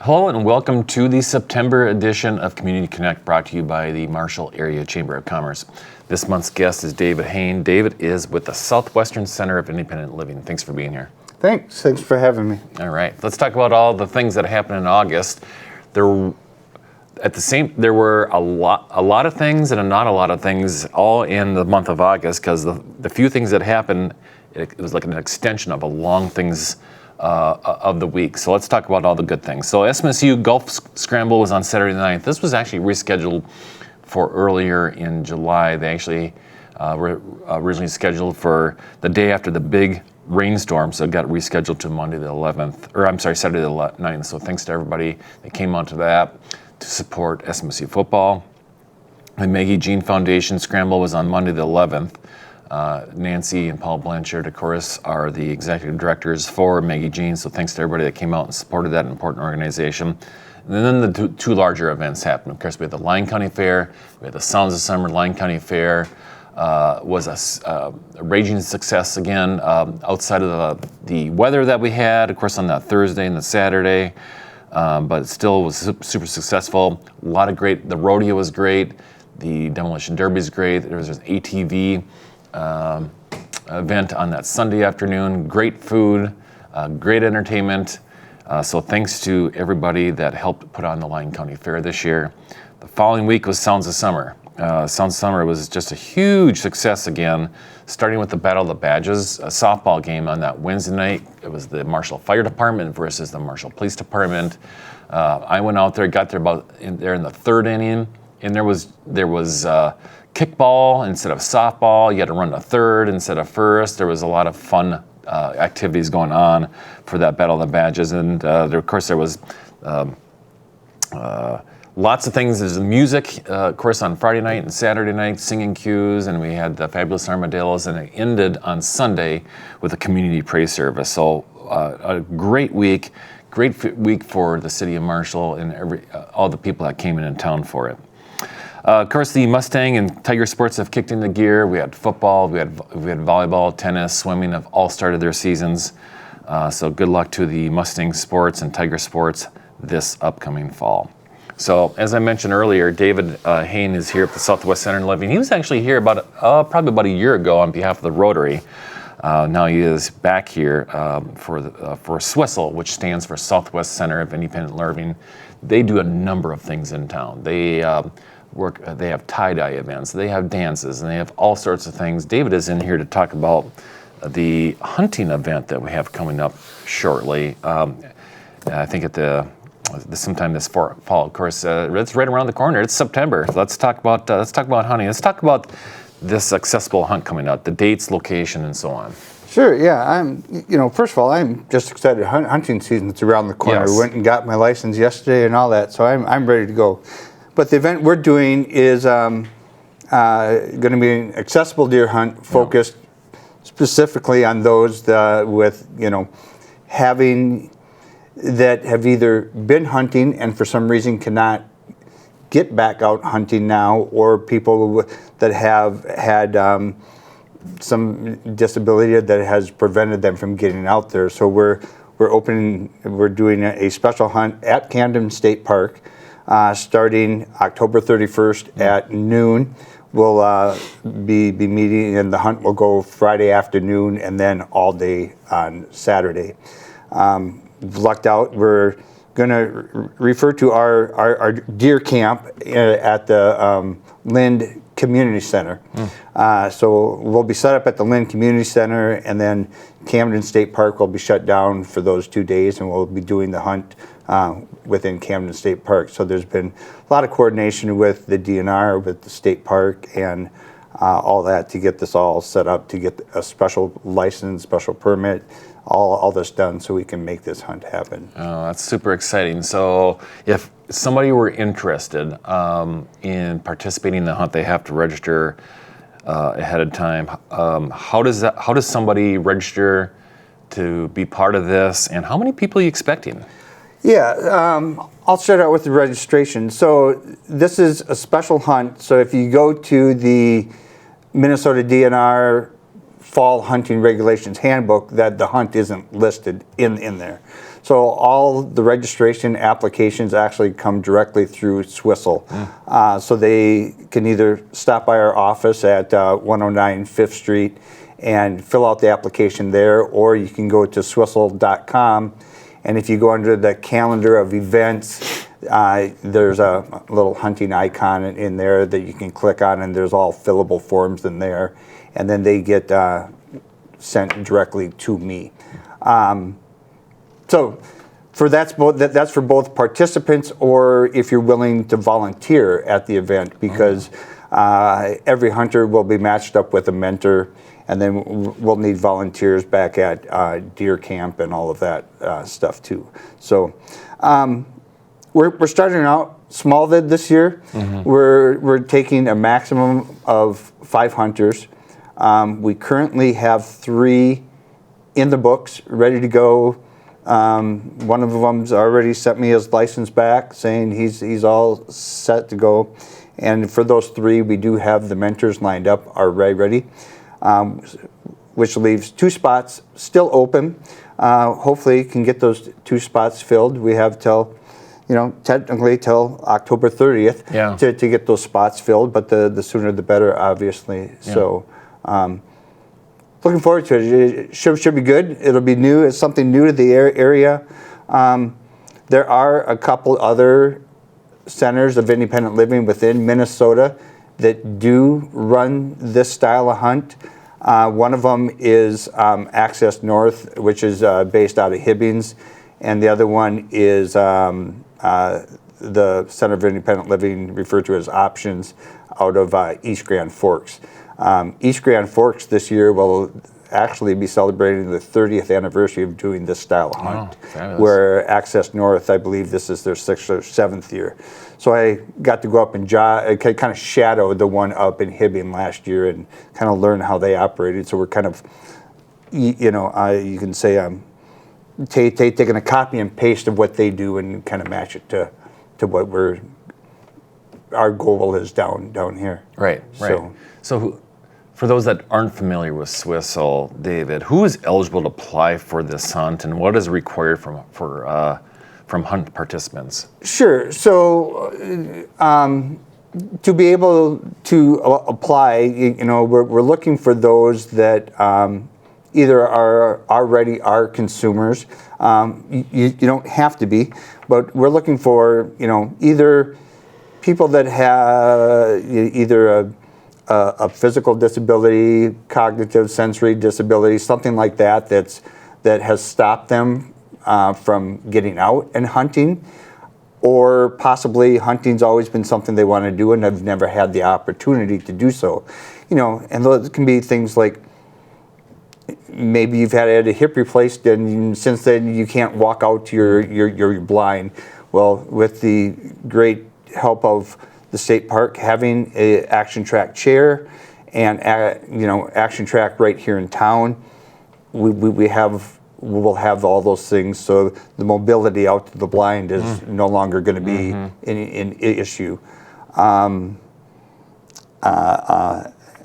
Hello and welcome to the September edition of Community Connect, brought to you by the Marshall Area Chamber of Commerce. This month's guest is David Haen. David is with the Southwestern Center of Independent Living. Thanks for being here. Thanks for having me. All right, let's talk about all the things that happened in August. There were a lot of things and not a lot of things all in the month of August, because the few things that happened, it was like an extension of a long things of the week. So let's talk about all the good things. So SMSU Golf Scramble was on Saturday night. This was actually rescheduled for earlier in July. They actually were originally scheduled for the day after the big rainstorm, so it got rescheduled to Saturday the 9th. So thanks to everybody that came out to that to support SMSU football. The Maggie Jean Foundation Scramble was on Monday the 11th. Nancy and Paul Blanchard, of course, are the executive directors for Maggie Jean, so thanks to everybody that came out and supported that important organization. And then the two larger events happened. Of course, we had the Lyon County Fair, we had the Sounds of Summer. Lyon County Fair was a raging success again, outside of the weather that we had, of course, on that Thursday and the Saturday, but it still was super successful. A lot of the rodeo was great, the Demolition Derby is great, there was an ATV event on that Sunday afternoon. Great food, great entertainment. So thanks to everybody that helped put on the Lyon County Fair this year. The following week was Sounds of Summer. Sounds of Summer was just a huge success again, starting with the Battle of the Badges, a softball game on that Wednesday night. It was the Marshall Fire Department versus the Marshall Police Department. I went out there, got there in the third inning, and there was kickball instead of softball. You had to run to third instead of first. There was a lot of fun activities going on for that Battle of the Badges. And of course, there was lots of things. There's music, of course, on Friday night and Saturday night, singing cues, and we had the Fabulous Armadillos, and it ended on Sunday with a community praise service. So a great week for the city of Marshall and all the people that came in town for it. Of course, the Mustang and Tiger Sports have kicked into gear. We had football, we had volleyball, tennis, swimming have all started their seasons. So good luck to the Mustang Sports and Tiger Sports this upcoming fall. So as I mentioned earlier, David Haen is here at the Southwest Center in Living. He was actually here probably about a year ago on behalf of the Rotary. Now he is back here for SWISL, which stands for Southwest Center of Independent Living. They do a number of things in town. They have tie-dye events, they have dances, and they have all sorts of things. David is in here to talk about the hunting event that we have coming up shortly. I think sometime this fall. Of course, it's right around the corner. It's September. Let's talk about hunting. Let's talk about this accessible hunt coming up, the dates, location, and so on. Sure, yeah. First of all, I'm just excited. Hunting season's around the corner. Yes. We went and got my license yesterday and all that, so I'm ready to go. But the event we're doing is going to be an accessible deer hunt focused specifically on those that have either been hunting and for some reason cannot get back out hunting now, or people that have had some disability that has prevented them from getting out there. So we're doing a special hunt at Camden State Park. Starting October 31st at noon. We'll be meeting, and the hunt will go Friday afternoon and then all day on Saturday. Lucked out, we're going to refer to our deer camp at the Lind Community Center. So we'll be set up at the Lind Community Center, and then Camden State Park will be shut down for those 2 days, and we'll be doing the hunt within Camden State Park. So there's been a lot of coordination with the DNR, with the state park, and all that to get this all set up, to get a special license, special permit, all this done so we can make this hunt happen. Oh, that's super exciting. So if somebody were interested in participating in the hunt, they have to register ahead of time. How does somebody register to be part of this, and how many people are you expecting? Yeah, I'll start out with the registration. So this is a special hunt. So if you go to the Minnesota DNR fall hunting regulations handbook that the hunt isn't listed in there. So all the registration applications actually come directly through Swissel. So they can either stop by our office at 109 5th Street and fill out the application there, or you can go to swissel.com, and if you go under the calendar of events, there's a little hunting icon in there that you can click on, and there's all fillable forms in there, and then they get sent directly to me. So that's for both participants, or if you're willing to volunteer at the event, because every hunter will be matched up with a mentor, and then we'll need volunteers back at deer camp and all of that stuff too. So we're starting out small this year. We're taking a maximum of 5 hunters. We currently have 3 in the books, ready to go. One of them's already sent me his license back, saying he's all set to go. And for those 3, we do have the mentors lined up, are ready, which leaves 2 spots still open. Hopefully, can get those 2 spots filled. We have technically till October 30th to get those spots filled, but the sooner the better, obviously. Yeah. So. Looking forward to it. It should be good. It'll be new. It's something new to the area. There are a couple other centers of independent living within Minnesota that do run this style of hunt. One of them is Access North, which is based out of Hibbings, and the other one is the Center of Independent Living, referred to as Options, out of East Grand Forks. East Grand Forks this year will actually be celebrating the 30th anniversary of doing this style of hunt, where Access North, I believe this is their 6th or 7th year. So I got to go up and kind of shadow the one up in Hibbing last year and kind of learn how they operated. So we're kind of, you can say taking a copy and paste of what they do and kind of match it to what our goal is down here. Right. So for those that aren't familiar with Swissel, David, who is eligible to apply for this hunt, and what is required from hunt participants? Sure. So to be able to apply, we're looking for those that either are already our consumers. You don't have to be, but we're looking for either people that have either a physical disability, cognitive, sensory disability, something like that that has stopped them from getting out and hunting, or possibly hunting's always been something they want to do and have never had the opportunity to do so. And those can be things like maybe you've had a hip replaced and since then you can't walk out to your blind. Well, with the great help of the state park having a action track chair and action track right here in town, we will have all those things, so the mobility out to the blind is no longer going to be an issue.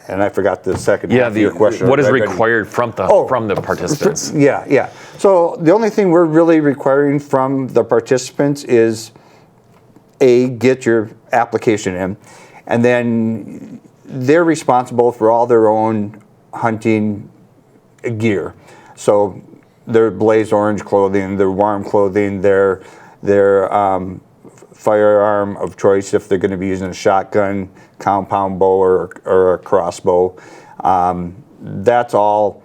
And I forgot the second half of your question. What is required from the participants? Yeah. So the only thing we're really requiring from the participants is get your application in, and then they're responsible for all their own hunting gear. So their blaze orange clothing, their warm clothing, their firearm of choice if they're going to be using a shotgun, compound bow, or a crossbow. That's all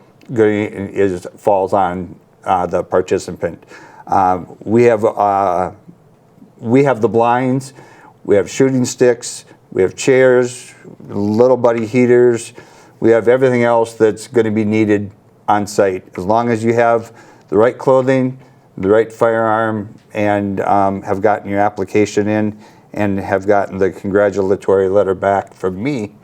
falls on the participant. We have the blinds, we have shooting sticks, we have chairs, little buddy heaters, we have everything else that's going to be needed on site. As long as you have the right clothing, the right firearm, and have gotten your application in and have gotten the congratulatory letter back from me,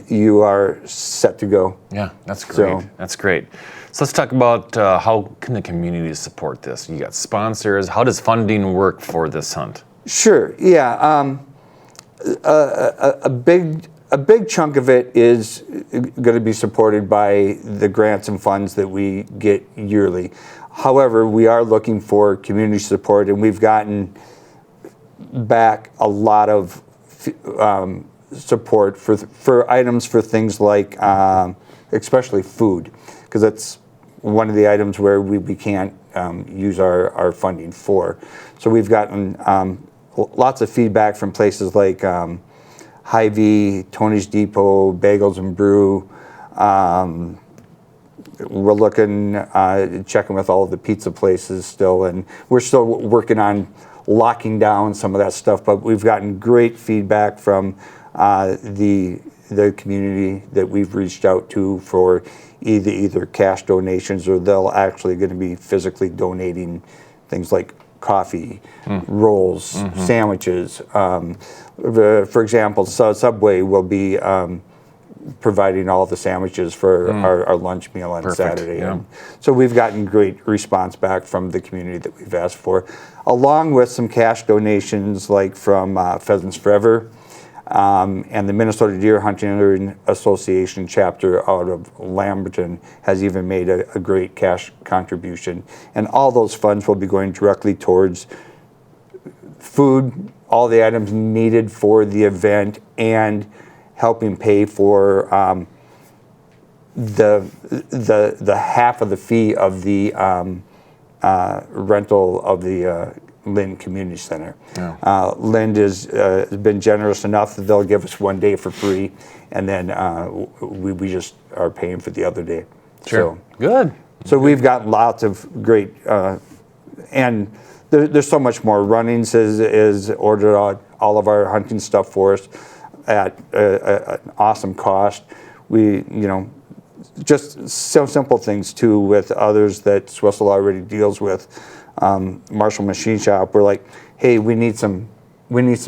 you are set to go. Yeah, that's great. That's great. So let's talk about how can the community support this? You got sponsors. How does funding work for this hunt? Sure. Yeah. A big a big chunk of it is going to be supported by the grants and funds that we get yearly. However, we are looking for community support, and we've gotten back a lot of support for items for things like, especially food, because that's one of the items where we can't use our funding for. So we've gotten lots of feedback from places like Hy-Vee, Tony's Depot, Bagels and Brew. We're looking, checking with all of the pizza places still, and we're still working on locking down some of that stuff, but we've gotten great feedback from the community that we've reached out to for either cash donations, or they'll actually going to be physically donating things like coffee, rolls, sandwiches. For example, Subway will be providing all the sandwiches for our lunch meal on Saturday. Yeah. And so we've gotten great response back from the community that we've asked for, along with some cash donations like from Pheasants Forever and the Minnesota Deer Hunting Association chapter out of Lamberton has even made a great cash contribution. And all those funds will be going directly towards food, all the items needed for the event, and helping pay for the half of the fee of the rental of the Lind Community Center. Yeah. Lind has been generous enough that they'll give us one day for free, and then we just are paying for the other day. Sure. So, good. So we've got lots of great, and there's so much more. Runnings is ordered all of our hunting stuff for us at an awesome cost. We, just so simple things too with others that Swissel already deals with. Marshall Machine Shop, we're like, hey, we need some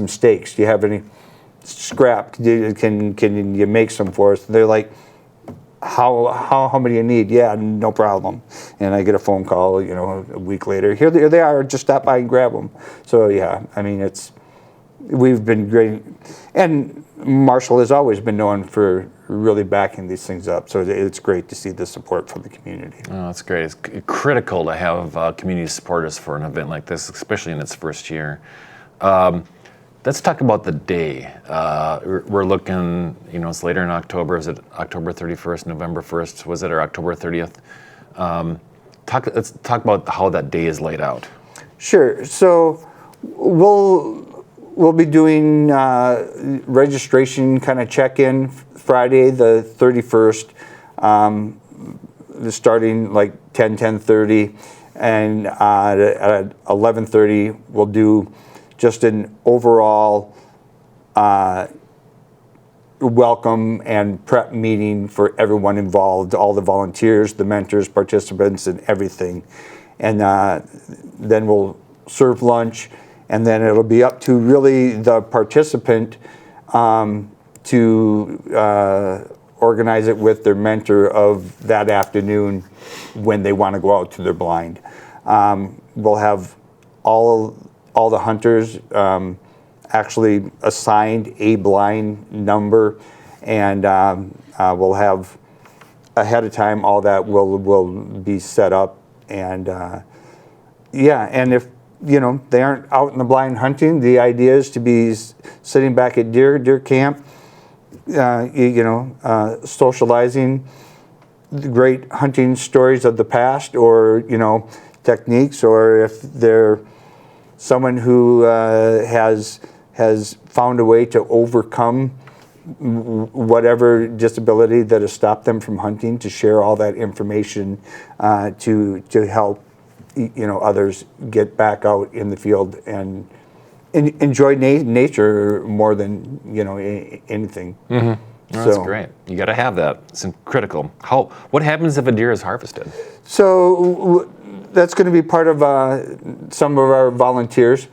steaks. Do you have any scrap? Can you make some for us? They're like, how many do you need? Yeah, no problem. And I get a phone call, a week later. Here they are. Just stop by and grab them. So yeah, I mean, we've been great, and Marshall has always been known for really backing these things up. So it's great to see the support from the community. Oh, that's great. It's critical to have community supporters for an event like this, especially in its first year. Let's talk about the day. We're looking, it's later in October. Is it October 31st, November 1st? Was it, or October 30th? Let's talk about how that day is laid out. Sure. So we'll be doing registration kind of check-in Friday the 31st, starting like 10:30, and at 11:30 we'll do just an overall welcome and prep meeting for everyone involved, all the volunteers, the mentors, participants, and everything. And then we'll serve lunch, and then it'll be up to really the participant to organize it with their mentor of that afternoon when they want to go out to their blind. We'll have all the hunters actually assigned a blind number, and we'll have ahead of time all that will be set up. And and if they aren't out in the blind hunting, the idea is to be sitting back at deer camp, socializing the great hunting stories of the past, or techniques, or if they're someone who has found a way to overcome whatever disability that has stopped them from hunting, to share all that information to help others get back out in the field and enjoy nature more than anything. Mm-hmm. Oh, that's great. You got to have that. It's critical. What happens if a deer is harvested? So that's going to be part of some of our volunteers.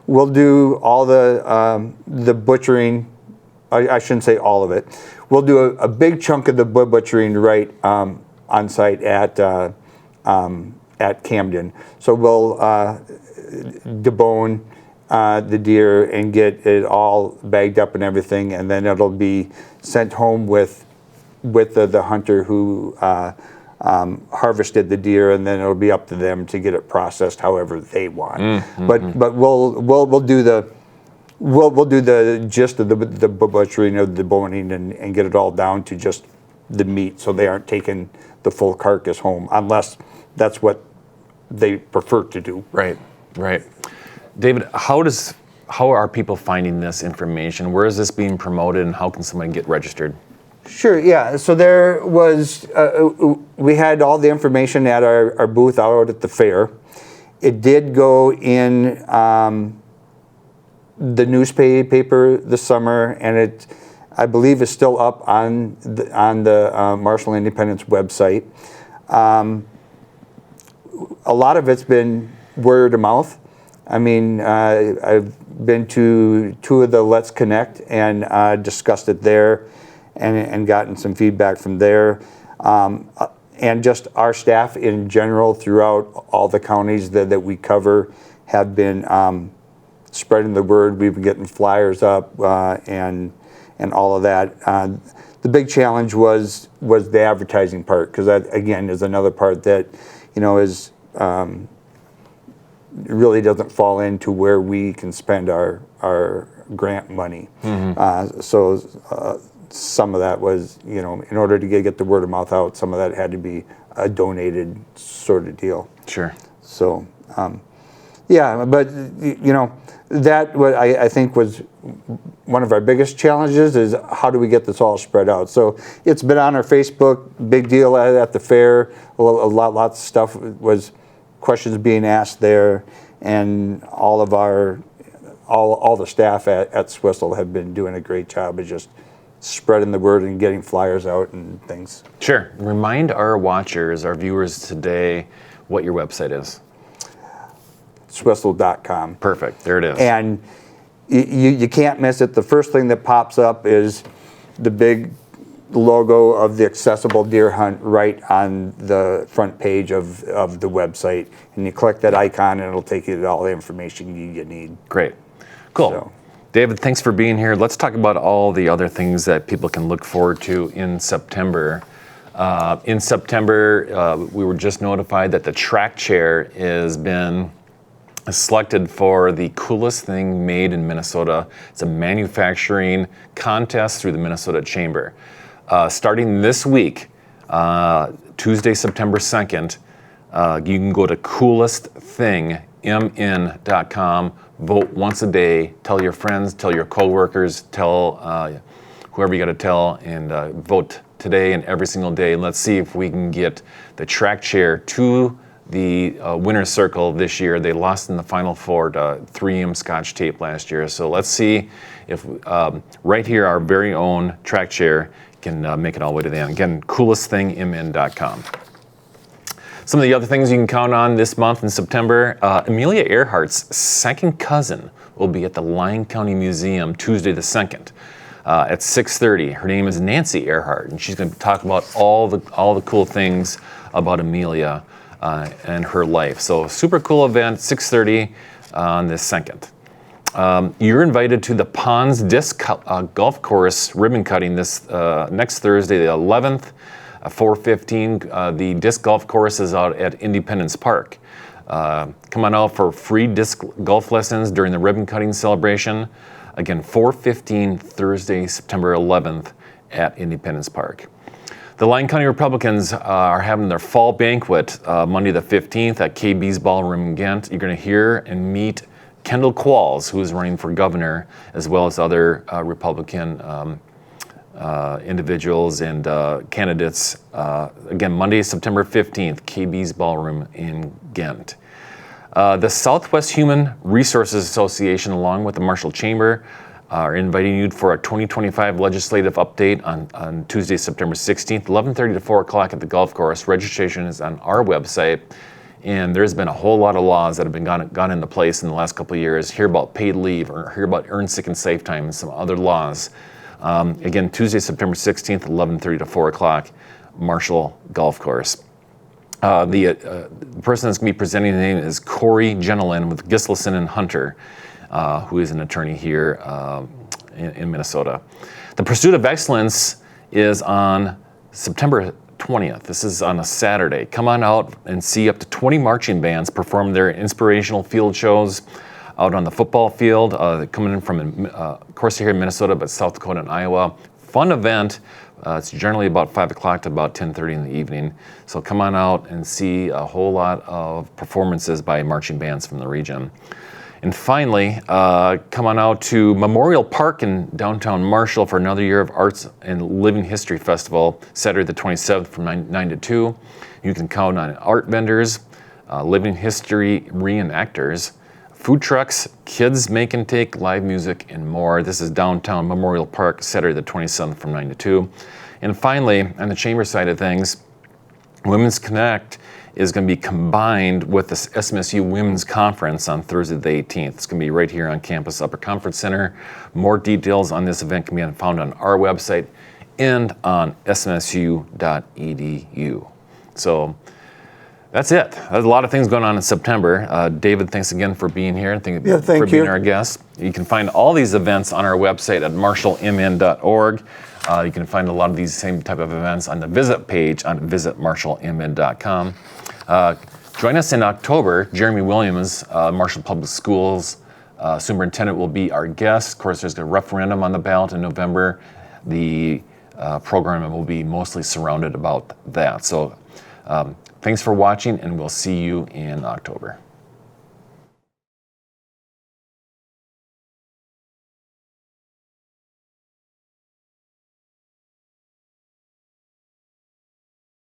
We'll do all the butchering. I shouldn't say all of it. We'll do a big chunk of the butchering right on site at Camden. So we'll debone the deer and get it all bagged up and everything, and then it'll be sent home with the hunter who harvested the deer, and then it'll be up to them to get it processed however they want. But we'll do the gist of the butchering of the boning and get it all down to just the meat, so they aren't taking the full carcass home unless that's what they prefer to do. Right. David, how are people finding this information? Where is this being promoted, and how can someone get registered? Sure, yeah. So there was, we had all the information at our booth out at the fair. It did go in the newspaper this summer, and it, I believe, is still up on the Marshall Independence website. A lot of it's been word of mouth. I mean, I've been to 2 of the Let's Connect and discussed it there, and gotten some feedback from there. And just our staff in general throughout all the counties that we cover have been spreading the word. We've been getting flyers up and all of that. The big challenge was the advertising part, because that, again, is another part that, is really doesn't fall into where we can spend our grant money. So some of that was, in order to get the word of mouth out, some of that had to be a donated sort of deal. Sure. So, yeah, but, that what I think was one of our biggest challenges is how do we get this all spread out. So it's been on our Facebook, big deal at the fair. Lots of stuff was questions being asked there, and all of all the staff at Swistle have been doing a great job of just spreading the word and getting flyers out and things. Sure. Remind our watchers, our viewers today, what your website is. Swistle.com. Perfect. There it is. And you can't miss it. The first thing that pops up is the big logo of the accessible deer hunt right on the front page of the website. And you click that icon and it'll take you to all the information you need. Great. Cool. So, David, thanks for being here. Let's talk about all the other things that people can look forward to in September. In September, we were just notified that the track chair has been selected for the coolest thing made in Minnesota. It's a manufacturing contest through the Minnesota Chamber. Starting this week, Tuesday, September 2nd, you can go to coolestthingnn.com, vote once a day, tell your friends, tell your coworkers, tell whoever you got to tell, and vote today and every single day. Let's see if we can get the track chair to the winner's circle this year. They lost in the Final Four to 3M Scotch Tape last year. So let's see if right here, our very own track chair can make it all the way to the end. Again, coolestthingnn.com. Some of the other things you can count on this month in September, Amelia Earhart's second cousin will be at the Lyon County Museum Tuesday the 2nd at 6:30. Her name is Nancy Earhart, and she's going to talk about all the cool things about Amelia and her life. So super cool event, 6:30 on the 2nd. You're invited to the Ponds Disc Golf Course ribbon cutting this next Thursday, the 11th, 4:15. The disc golf course is out at Independence Park. Come on out for free disc golf lessons during the ribbon cutting celebration. Again, 4:15 Thursday, September 11th at Independence Park. The Lyon County Republicans are having their fall banquet Monday the 15th at KB's Ballroom in Ghent. You're going to hear and meet Kendall Qualls, who is running for governor, as well as other Republican individuals and candidates. Again, Monday, September 15th, KB's Ballroom in Ghent. The Southwest Human Resources Association, along with the Marshall Chamber, are inviting you for a 2025 legislative update on Tuesday, September 16th, 11:30 to 4 o'clock at the golf course. Registration is on our website, and there's been a whole lot of laws that have been gone into place in the last couple of years. Hear about paid leave, or hear about earned sick and safe time, and some other laws. Again, Tuesday, September 16th, 11:30 to 4 o'clock, Marshall Golf Course. The person that's going to be presenting the name is Corey Genelin with Gislason and Hunter. who is an attorney here in Minnesota. The Pursuit of Excellence is on September 20th. This is on a Saturday. Come on out and see up to 20 marching bands perform their inspirational field shows out on the football field. Coming in from, of course, here in Minnesota, but South Dakota and Iowa. Fun event. It's generally about 5 o'clock to about 10:30 in the evening. So come on out and see a whole lot of performances by marching bands from the region. And finally, come on out to Memorial Park in downtown Marshall for another year of Arts and Living History Festival, Saturday the 27th from 9 to 2. You can count on art vendors, living history reenactors, food trucks, kids make and take, live music, and more. This is downtown Memorial Park, Saturday the 27th from 9 to 2. And finally, on the chamber side of things, Women's Connect is going to be combined with the SMSU Women's Conference on Thursday the 18th. It's going to be right here on campus, Upper Conference Center. More details on this event can be found on our website and on smsu.edu. So that's it. There's a lot of things going on in September. David, thanks again for being here. Thank you for being our guest. You can find all these events on our website at marshallmn.org. You can find a lot of these same type of events on the visit page on visitmarshallmn.com. Join us in October. Jeremy Williams, Marshall Public Schools superintendent, will be our guest. Of course, there's a referendum on the ballot in November. The program will be mostly surrounded about that. So thanks for watching, and we'll see you in October.